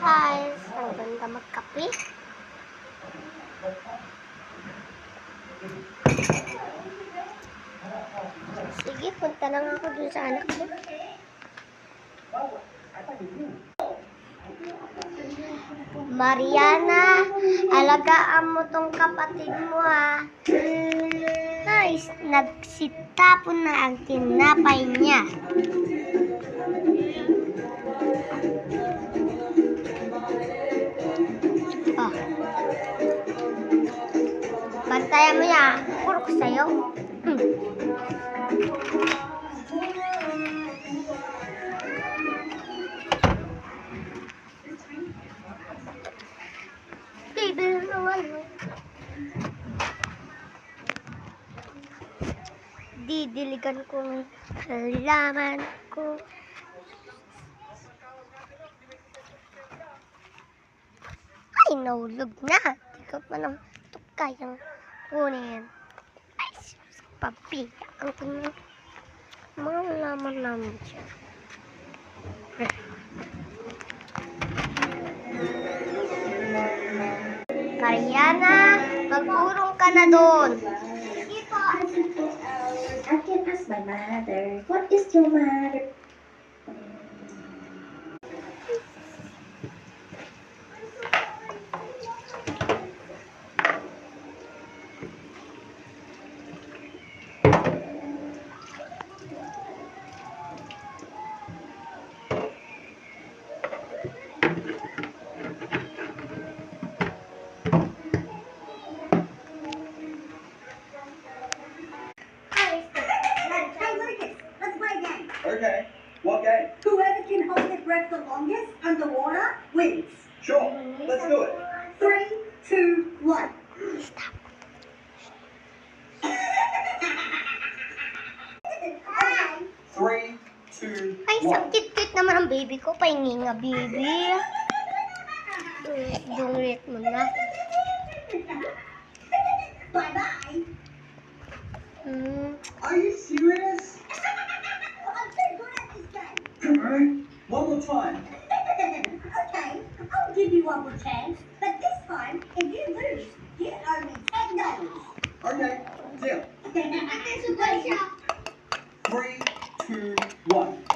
Guys, ang ganda magkape. Sige, punta lang ako dun sa anak ko. Mariana, alagaan mo tong kapatid mo ha. Nice, nagsitapon na ang tinapay niya. Oh. Bantayan mo yan. Puro ko sa'yo. Didiligan ko ng halaman ko. Ay, nahulog na. Di ko pa lang ito kayang kunin. Ay, pabigaan ko na mga laman namin siya. Mariana, magurong ka na doon. I can ask my mother. What is your mother? Okay, what game? Whoever can hold their breath the longest underwater wins. Sure, let's do it. 3, 2, 1. Stop. Three, two, Ay, one. sakit-kit naman ang baby ko. Pahingi nga, baby. Dungrit mo na. Bye-bye. Are you serious? I'm so good at this game. Come on, one more time. Okay, I'll give you one more chance. But this time, if you lose, you owe me $10. Okay, deal. Ate, sugal siya. 3, 2, 1.